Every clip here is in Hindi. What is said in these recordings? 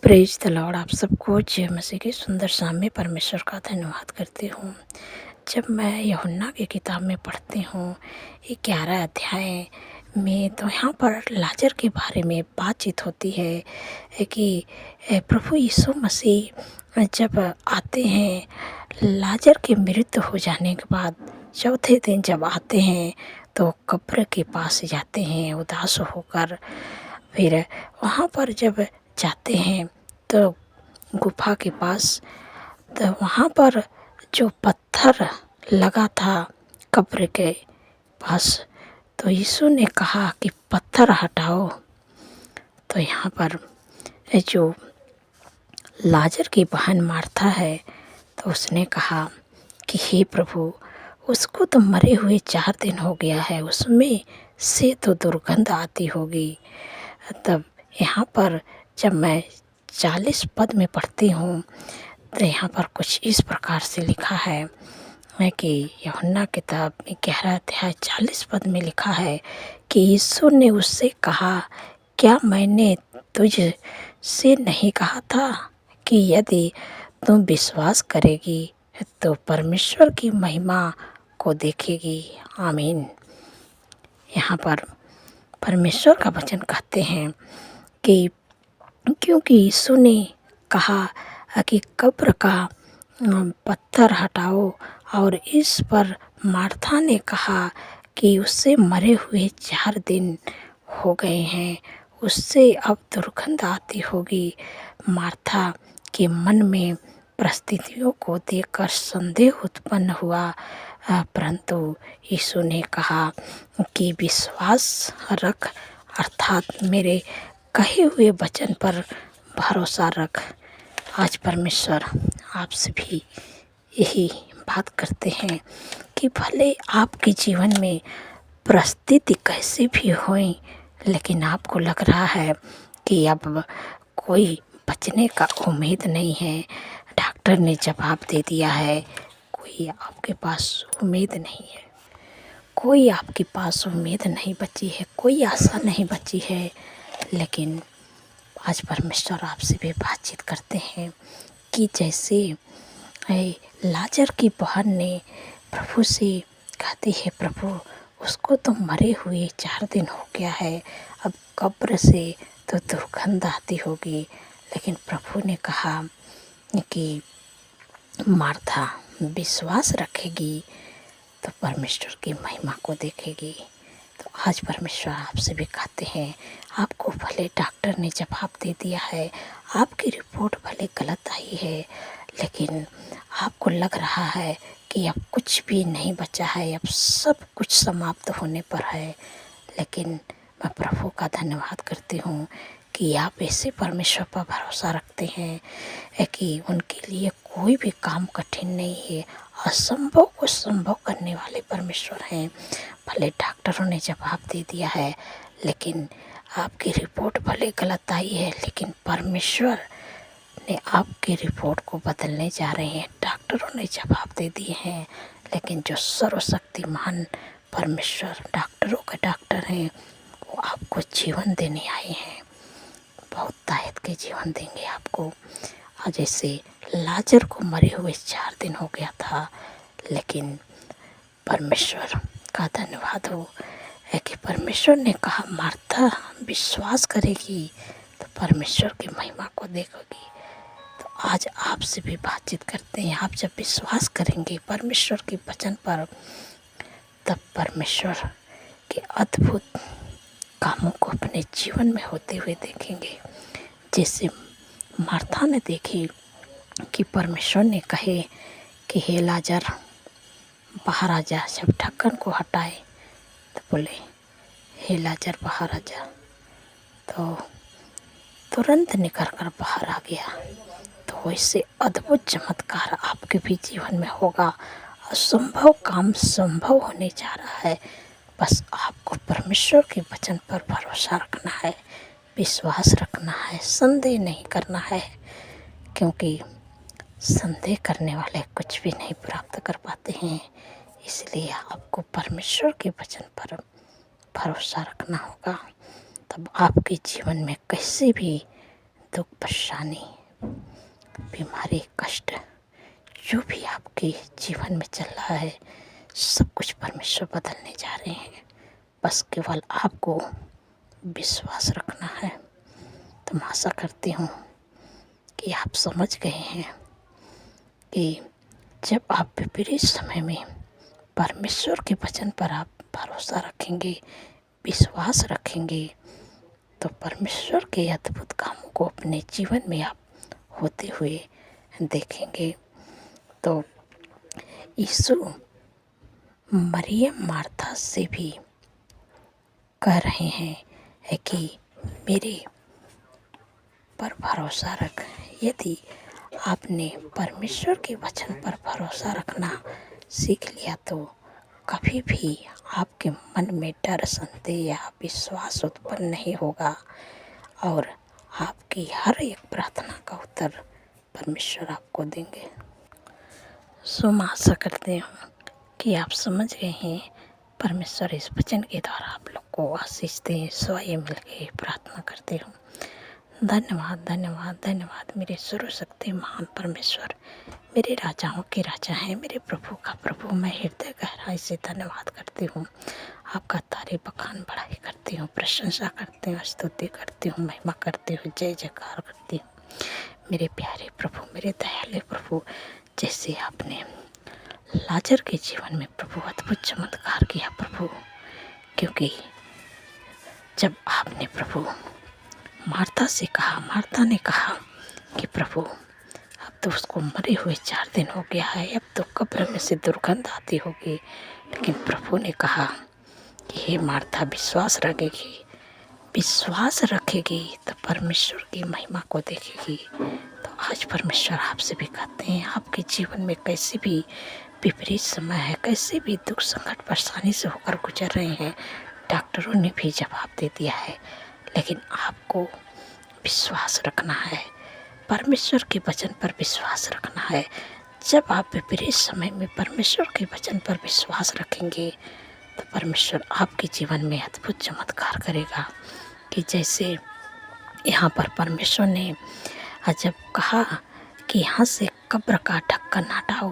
Praise the Lord. आप सबको जय मसीह की सुंदर शाम में परमेश्वर का धन्यवाद करती हूँ। जब मैं यूहन्ना की किताब में पढ़ती हूँ 11 अध्याय में, तो यहाँ पर लाजर के बारे में बातचीत होती है कि प्रभु यीशु मसीह जब आते हैं, लाजर की मृत्यु हो जाने के बाद चौथे दिन जब आते हैं तो कब्र के पास जाते हैं उदास होकर। फिर वहाँ पर जब जाते हैं तो गुफा के पास, तो वहाँ पर जो पत्थर लगा था कब्र के पास, तो यीशु ने कहा कि पत्थर हटाओ। तो यहाँ पर जो लाजर की बहन मार्था है, तो उसने कहा कि हे प्रभु, उसको तो मरे हुए 4 दिन हो गया है, उसमें से तो दुर्गंध आती होगी। तब यहाँ पर जब मैं 40 पद में पढ़ती हूँ तो यहाँ पर कुछ इस प्रकार से लिखा है कि यूहन्ना किताब में 11 अध्याय 40 पद में लिखा है कि यीशु ने उससे कहा, क्या मैंने तुझ से नहीं कहा था कि यदि तुम विश्वास करेगी तो परमेश्वर की महिमा को देखेगी। आमीन। यहाँ पर परमेश्वर का वचन कहते हैं कि क्योंकि यीशु ने कहा कि कब्र का पत्थर हटाओ, और इस पर मार्था ने कहा कि उससे मरे हुए 4 दिन हो गए हैं, उससे अब दुर्गंध आती होगी। मार्था के मन में परिस्थितियों को देखकर संदेह उत्पन्न हुआ, परंतु यीशु ने कहा कि विश्वास रख, अर्थात मेरे कहे हुए वचन पर भरोसा रख। आज परमेश्वर आपसे भी यही बात करते हैं कि भले आपके जीवन में परिस्थिति कैसी भी होए, लेकिन आपको लग रहा है कि अब कोई बचने का उम्मीद नहीं है, डॉक्टर ने जवाब दे दिया है, कोई आपके पास उम्मीद नहीं है, कोई आपके पास उम्मीद नहीं बची है, कोई आशा नहीं बची है, लेकिन आज परमेश्वर आपसे भी बातचीत करते हैं कि जैसे लाजर की बहन ने प्रभु से कहती है, प्रभु उसको तो मरे हुए 4 दिन हो गया है, अब कब्र से तो दुर्गंध आती होगी। लेकिन प्रभु ने कहा कि मार्था विश्वास रखेगी तो परमेश्वर की महिमा को देखेगी। तो आज परमेश्वर आपसे भी कहते हैं, आपको भले डॉक्टर ने जवाब दे दिया है, आपकी रिपोर्ट भले गलत आई है, लेकिन आपको लग रहा है कि अब कुछ भी नहीं बचा है, अब सब कुछ समाप्त होने पर है, लेकिन मैं प्रभु का धन्यवाद करती हूँ कि आप ऐसे परमेश्वर पर भरोसा रखते हैं कि उनके लिए कोई भी काम कठिन नहीं है, असंभव को संभव करने वाले परमेश्वर हैं। भले डॉक्टरों ने जवाब दे दिया है, लेकिन आपकी रिपोर्ट भले गलत आई है, लेकिन परमेश्वर ने आपकी रिपोर्ट को बदलने जा रहे हैं। डॉक्टरों ने जवाब दे दिए हैं, लेकिन जो सर्वशक्तिमान परमेश्वर डॉक्टरों के डॉक्टर हैं, वो आपको जीवन देने आए हैं, बहुत ताकत के जीवन देंगे आपको। आज जैसे लाजर को मरे हुए 4 दिन हो गया था, लेकिन परमेश्वर का धन्यवाद हो कि परमेश्वर ने कहा मार्था विश्वास करेगी तो परमेश्वर की महिमा को देखोगी। तो आज आपसे भी बातचीत करते हैं, आप जब विश्वास करेंगे परमेश्वर के वचन पर, तब परमेश्वर के अद्भुत कामों को अपने जीवन में होते हुए देखेंगे। जैसे मार्था ने देखी कि परमेश्वर ने कहे कि हे लाजर बाहर आ जा, जब ढक्कन को हटाए तो बोले हे लाजर बाहर आ जा, तो तुरंत निकल कर बाहर आ गया। तो वैसे अद्भुत चमत्कार आपके भी जीवन में होगा, असंभव काम संभव होने जा रहा है। बस आपको परमेश्वर के वचन पर भरोसा रखना है, विश्वास रखना है, संदेह नहीं करना है, क्योंकि संदेह करने वाले कुछ भी नहीं प्राप्त कर पाते हैं। इसलिए आपको परमेश्वर के वचन पर भरोसा रखना होगा, तब आपके जीवन में कैसे भी दुख, परेशानी, बीमारी, कष्ट जो भी आपके जीवन में चल रहा है, सब कुछ परमेश्वर बदलने जा रहे हैं। बस केवल आपको विश्वास रखना है। तो मैं आशा करती हूँ कि आप समझ गए हैं कि जब आप विपरीत समय में परमेश्वर के वचन पर आप भरोसा रखेंगे, विश्वास रखेंगे, तो परमेश्वर के अद्भुत कामों को अपने जीवन में आप होते हुए देखेंगे। तो यीशु मरियम मार्था से भी कह रहे हैं कि मेरे पर भरोसा रख। यदि आपने परमेश्वर के वचन पर भरोसा रखना सीख लिया तो कभी भी आपके मन में डर, संदेह या विश्वास उत्पन्न नहीं होगा और आपकी हर एक प्रार्थना का उत्तर परमेश्वर आपको देंगे। सो मैं आशा करती हूँ कि आप समझ गए हैं। परमेश्वर इस वचन के द्वारा आप लोग को आशीष दें। सो आइए मिलके प्रार्थना करती हूँ। धन्यवाद, धन्यवाद, धन्यवाद मेरे सर्वशक्ति महान परमेश्वर, मेरे राजाओं के राजा हैं, मेरे प्रभु का प्रभु। मैं हृदय गहराई से धन्यवाद करती हूँ, आपका तारीफ बखान बढ़ाई करती हूँ, प्रशंसा करती हूँ, स्तुति करती हूँ, महिमा करती हूँ, जय जयकार करती हूँ। मेरे प्यारे प्रभु, मेरे दयालु प्रभु, जैसे आपने लाजर के जीवन में प्रभु अद्भुत चमत्कार किया प्रभु, क्योंकि जब आपने प्रभु मार्था ने कहा कि प्रभु अब तो उसको मरे हुए 4 दिन हो गया है, अब तो कब्र में से दुर्गंध आती होगी, लेकिन प्रभु ने कहा कि हे मार्था, विश्वास रखेगी तो परमेश्वर की महिमा को देखेगी। तो आज परमेश्वर आपसे भी कहते हैं, आपके जीवन में कैसे भी विपरीत समय है, कैसे भी दुख, संकट, परेशानी से होकर गुजर रहे हैं, डॉक्टरों ने भी जवाब दे दिया है, लेकिन आपको विश्वास रखना है, परमेश्वर के वचन पर विश्वास रखना है। जब आप विपरीत समय में परमेश्वर के वचन पर विश्वास रखेंगे तो परमेश्वर आपके जीवन में अद्भुत चमत्कार करेगा। कि जैसे यहाँ पर परमेश्वर ने जब कहा कि यहाँ से कब्र का ढक्कन हटाओ,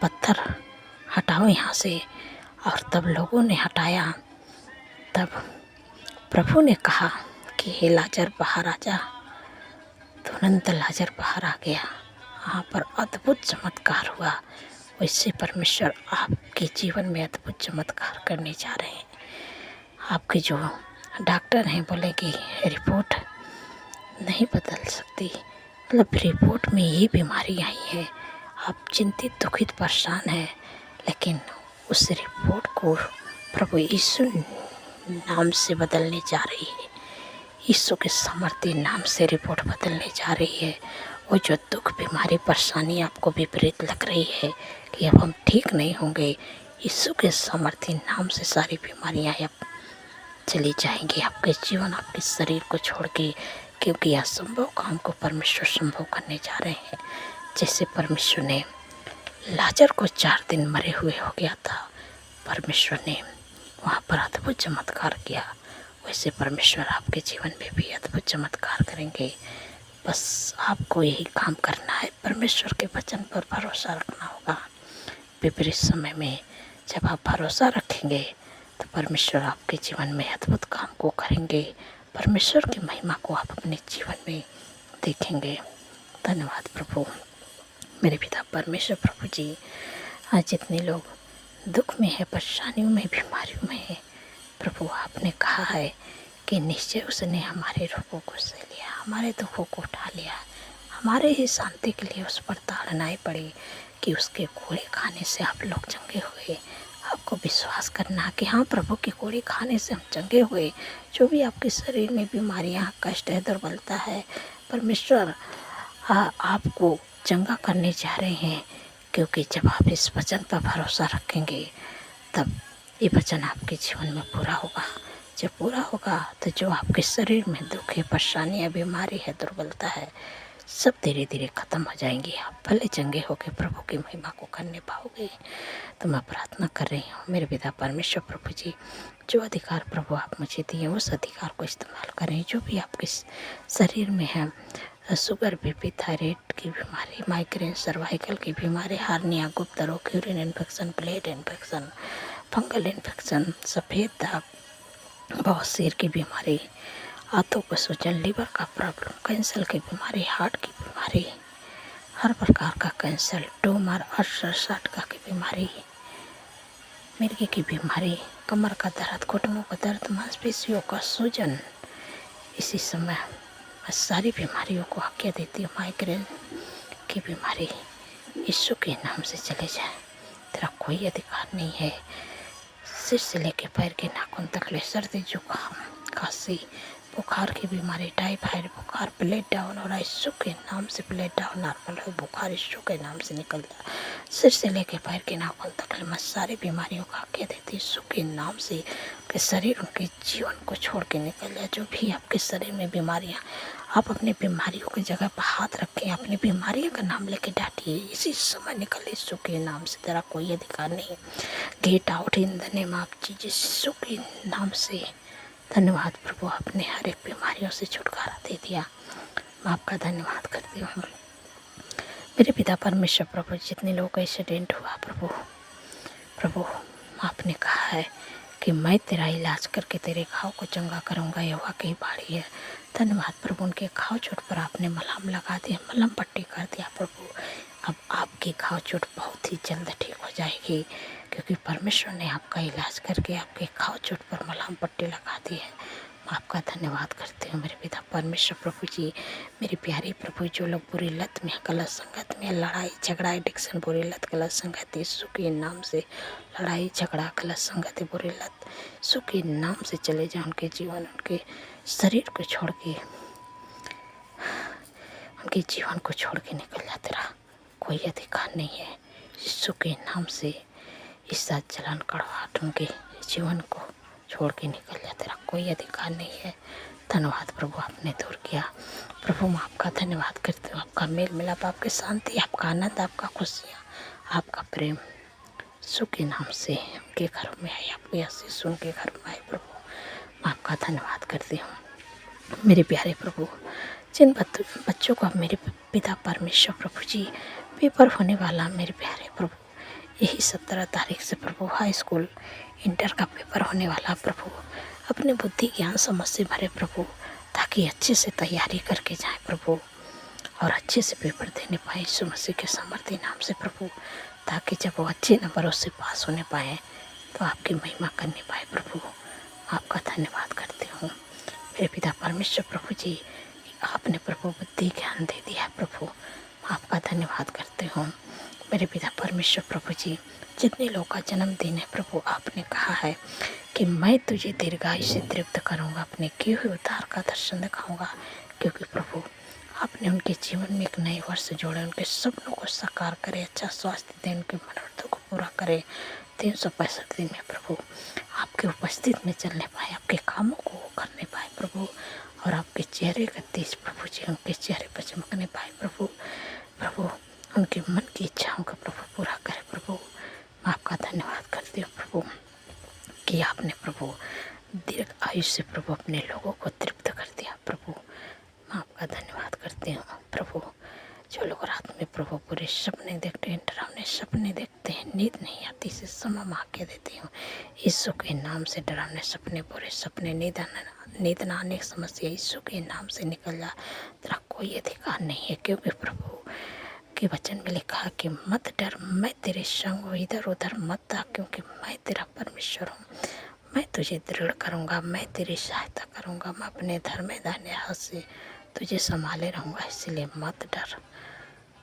पत्थर हटाओ यहाँ से, और तब लोगों ने हटाया, तब प्रभु ने कहा कि हे लाजर बाहर आ जा। तुरंत लाजर बाहर आ गया। वहाँ पर अद्भुत चमत्कार हुआ। वैसे परमेश्वर आपके जीवन में अद्भुत चमत्कार करने जा रहे हैं। आपके जो डॉक्टर हैं बोले कि रिपोर्ट नहीं बदल सकती, मतलब रिपोर्ट में ये बीमारी आई है, आप चिंतित, दुखित, परेशान हैं, लेकिन उस रिपोर्ट को प्रभु यीशु नाम से बदलने जा रही है। यीशु के सामर्थ्य नाम से रिपोर्ट बदलने जा रही है। वो जो दुख, बीमारी, परेशानी आपको विपरीत लग रही है कि अब हम ठीक नहीं होंगे, यीशु के सामर्थ्य नाम से सारी बीमारियां अब चली जाएंगी आपके जीवन, आपके शरीर को छोड़ के, क्योंकि असंभव काम को परमेश्वर संभव करने जा रहे हैं। जैसे परमेश्वर ने लाजर को 4 दिन मरे हुए हो गया था, परमेश्वर ने वहाँ पर अद्भुत चमत्कार किया, वैसे परमेश्वर आपके जीवन में भी अद्भुत चमत्कार करेंगे। बस आपको यही काम करना है, परमेश्वर के वचन पर भरोसा रखना होगा। विपरीत समय में जब आप भरोसा रखेंगे तो परमेश्वर आपके जीवन में अद्भुत काम को करेंगे, परमेश्वर की महिमा को आप अपने जीवन में देखेंगे। धन्यवाद प्रभु, मेरे पिता परमेश्वर। प्रभु जी, आज जितने लोग दुख में है, परेशानियों में, बीमारियों में है, प्रभु आपने कहा है कि निश्चय उसने हमारे रोगों को सह लिया, हमारे दुखों को उठा लिया, हमारे ही शांति के लिए उस पर ताड़नाएं पड़ी कि उसके कोड़े खाने से आप लोग चंगे हुए। आपको विश्वास करना कि हाँ प्रभु के कोड़े खाने से हम चंगे हुए। जो भी आपके शरीर में बीमारियाँ, कष्ट है, दुर्बलता है, परमेश्वर आपको चंगा करने जा रहे हैं, क्योंकि जब आप इस वचन पर भरोसा रखेंगे तब ये वचन आपके जीवन में पूरा होगा। जब पूरा होगा तो जो आपके शरीर में दुख है, परेशानियाँ, बीमारी है, दुर्बलता है, सब धीरे धीरे ख़त्म हो जाएंगी। आप भले चंगे होकर प्रभु की महिमा को करने पाओगे। तो मैं प्रार्थना कर रही हूँ मेरे पिता परमेश्वर प्रभु जी, जो अधिकार प्रभु आप मुझे दिए उस अधिकार को इस्तेमाल करें। जो भी आपके शरीर में है, शुगर, बीपी, थायराइड की बीमारी, माइग्रेन, सर्वाइकल की बीमारी, हार्निया, गुप्त रोग, urine infection, blood infection, fungal infection, सफ़ेद दाग, बवासीर की बीमारी, आंतों को सूजन, लीवर का प्रॉब्लम, कैंसर की बीमारी, हार्ट की बीमारी, हर प्रकार का कैंसर, ट्यूमर, अल्सर, साटका की बीमारी, मिर्गी की बीमारी, कमर का दर्द, घुटनों का दर्द, मांसपेशियों का सूजन, इसी समय मैं सारी बीमारियों को आज्ञा देती हूँ। माइग्रेन की बीमारी यीशु के नाम से चले जाए। तेरा कोई अधिकार नहीं है। सिर से लेके पैर के नाखून तक ले सर्दी, जुकाम, खांसी, बुखार की बीमारी, टाइफाइड बुखार, ब्लड डाउन हो रहा है यीशु के नाम से। ब्लड डाउन नॉर्मल हो, बुखार यीशु के नाम से निकल जाए। सिर से लेके पैर के नाखून तक मैं सारी बीमारियों का आज्ञा देती यीशु के नाम से। उनके शरीर, उनके जीवन को छोड़ के निकल जाए। जो भी आपके शरीर में बीमारियां, आप अपनी बीमारियों की जगह पर हाथ रखें, अपनी बीमारियों का नाम लेके डांटिए। इसी समय निकले यीशु के नाम से। तेरा कोई अधिकार नहीं। Get out in the name of Jesus, Yeshu के नाम से। धन्यवाद प्रभु, आपने हर एक बीमारियों से छुटकारा दे दिया। मैं आपका धन्यवाद करती हूँ मेरे पिता परमेश्वर प्रभु। जितने लोगों का एक्सीडेंट हुआ प्रभु आपने कहा है कि मैं तेरा इलाज करके तेरे घाव को चंगा करूँगा। यह वाकई बाड़ी है। धन्यवाद प्रभु, उनके घाव चोट पर आपने मलहम लगा दिया, मलहम पट्टी कर दिया प्रभु। अब आपकी घाव चोट बहुत ही जल्द ठीक हो जाएगी, क्योंकि परमेश्वर ने आपका इलाज करके आपके घाव चोट पर मलहम पट्टी लगा दी है। मैं आपका धन्यवाद करती हूँ मेरे पिता परमेश्वर प्रभु जी। मेरे प्यारे प्रभु, जो लोग बुरी लत में, गलत संगत में, लड़ाई झगड़ा, एडिक्शन, बुरी लत, गलत संगत, यीशु के नाम से लड़ाई झगड़ा, गलत संगत, बुरी लत यीशु के नाम से चले जाए। उनके जीवन, उनके शरीर को छोड़ के, उनके जीवन को छोड़ के निकल जा। तेरा कोई अधिकार नहीं है। यीशु के नाम से ईसा, जलन, कड़वाहट उनके जीवन को छोड़ के निकल जा। तेरा कोई अधिकार नहीं है। धन्यवाद प्रभु, आपने दूर किया। प्रभु मैं आपका धन्यवाद करती हूँ। आपका मेल मिलाप, आपकी शांति, आपका आनंद, आपका खुशियाँ, आपका प्रेम यीशु के नाम से उनके घर में आए। आपकी आशीष उनके घर में आए प्रभु। मैं आपका धन्यवाद करती हूँ मेरे प्यारे प्रभु। जिन बच्चों का मेरे पिता परमेश्वर प्रभु जी पेपर होने वाला, मेरे प्यारे प्रभु, यही 17 तारीख से प्रभु हाई स्कूल इंटर का पेपर होने वाला प्रभु। अपने बुद्धि, ज्ञान, समझ से भरे प्रभु, ताकि अच्छे से तैयारी करके जाए प्रभु और अच्छे से पेपर देने पाए यीशु मसीह के सामर्थ्य नाम से प्रभु। ताकि जब वो अच्छे नंबरों से पास होने पाए तो आपकी महिमा करने पाए प्रभु। आपका धन्यवाद करती हूँ मेरे पिता परमेश्वर प्रभु जी। आपने प्रभु बुद्धि, ज्ञान दे दिया प्रभु। आपका धन्यवाद करती हूँ मेरे पिता परमेश्वर प्रभु जी। जितने लोगों का जन्मदिन है प्रभु, आपने कहा है कि मैं तुझे दीर्घायु से तृप्त करूँगा, अपने किए हुए उद्धार का दर्शन दिखाऊंगा। क्योंकि प्रभु आपने उनके जीवन में एक नए वर्ष जोड़े, उनके सपनों को साकार करे, अच्छा स्वास्थ्य दे, उनके मनोरथों को पूरा करे। 365 दिन में प्रभु आपके उपस्थित में चलने पाए, आपके कामों को करने पाए प्रभु, और आपके चेहरे का तेज प्रभु जी उनके चेहरे पर चमकने पाए प्रभु उनके मन की इच्छाओं को प्रभु पूरा करे प्रभु। मैं आपका धन्यवाद करती हूँ प्रभु कि आपने प्रभु दीर्घ आयु से प्रभु अपने लोगों को तृप्त कर दिया प्रभु। मैं आपका धन्यवाद करती हूँ प्रभु। जो लोग रात में प्रभु पूरे सपने देखते हैं, डरावने सपने देखते हैं, नींद नहीं आती, से समय माँ के देती हूँ यीशु के नाम से। डरावने सपने, बुरे सपने, नींद ना आने की समस्या यीशु के नाम से निकल जा। तेरा कोई अधिकार नहीं है, क्योंकि प्रभु के वचन में लिखा है कि मत डर, मैं तेरे संग हूँ, इधर उधर मत आ, क्योंकि मैं तेरा परमेश्वर हूँ। मैं तुझे दृढ़ करूँगा, मैं तेरी सहायता करूँगा, मैं अपने धर्म दाहिने हाथ से तुझे संभाले रहूँगा। इसलिए मत डर,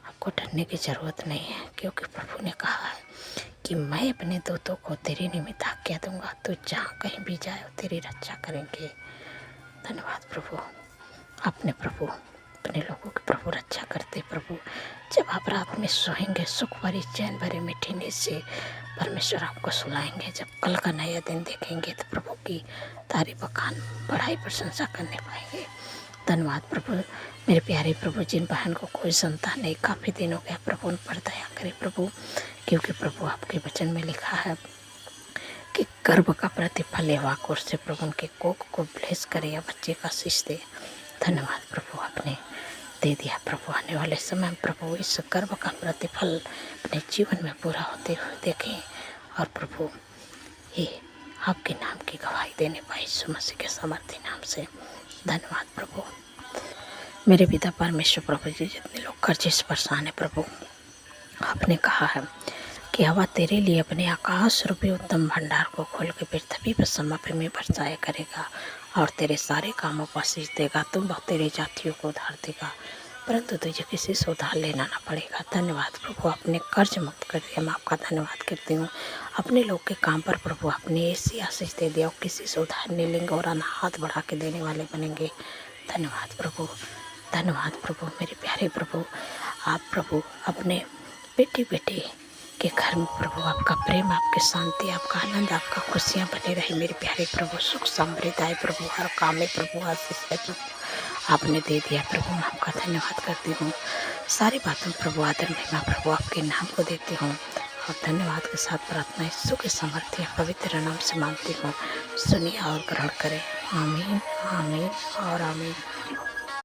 आपको डरने की ज़रूरत नहीं है, क्योंकि प्रभु ने कहा है कि मैं अपने दूतों को तेरे निमित्त आज्ञा दूँगा, तू जहाँ कहीं भी जाए वो तेरी रक्षा करेंगे। धन्यवाद प्रभु, आपने प्रभु अपने लोगों की प्रभु रक्षा करते प्रभु। जब आप रात में सोएंगे सुख भरी चैन भरे मीठी नींद से परमेश्वर आपको सुलाएंगे। जब कल का नया दिन देखेंगे तो प्रभु की तारीफ बखान, बढ़ाई, प्रशंसा करने पाएंगे। धन्यवाद प्रभु। मेरे प्यारे प्रभु, जिन बहन को कोई संतान नहीं, काफ़ी दिन हो गया प्रभु, उन पर दया करें प्रभु, क्योंकि प्रभु आपके वचन में लिखा है कि गर्भ का प्रतिफल ये वाकुर से प्रभु उनके कोख को ब्लेस करे या बच्चे का आशीष दे। धन्यवाद प्रभु, आपने दे दिया प्रभु। आने वाले समय में प्रभु इस गर्भ का प्रतिफल अपने जीवन में पूरा होते हुए देखें, और प्रभु ये आपके नाम की गवाही देने पाए यीशु मसीह के सामर्थ्य नाम से। धन्यवाद प्रभु। मेरे पिता परमेश्वर प्रभु जी, जितने लोग कर्जे से परेशान है प्रभु, आपने कहा है कि हवा तेरे लिए अपने आकाश रूपी उत्तम भंडार को खोल के पृथ्वी पर समय में बरसाया करेगा, और तेरे सारे कामों पर आशीष देगा। तुम बहुत तेरे जातियों को उधार देगा, परंतु तुझे किसी से उधार लेना ना पड़ेगा। धन्यवाद प्रभु, अपने कर्ज मुक्त कर दिया। मैं आपका धन्यवाद करती हूँ। अपने लोग के काम पर प्रभु आपने ऐसी आशीष दे दिया, और किसी से उधार नहीं लेंगे और हाथ बढ़ा के देने वाले बनेंगे। धन्यवाद प्रभु, धन्यवाद प्रभु। मेरे प्यारे प्रभु, आप प्रभु अपने बेटे बेटे के घर में प्रभु आपका प्रेम, आपकी शांति, आपका आनंद, आपका खुशियाँ बने रहे। मेरे प्यारे प्रभु, सुख समृद्धि आए प्रभु, हर काम में प्रभु आशीष है प्रभु, आपने दे दिया प्रभु। मैं आपका धन्यवाद करती हूँ। सारी बातों प्रभु आदर महिमा प्रभु आपके नाम को देती हूँ, और धन्यवाद के साथ प्रार्थना यीशु के समर्थी पवित्र नाम से मांगती हूँ। सुनिए और ग्रहण करें। आमीन, आमीन और आमीन।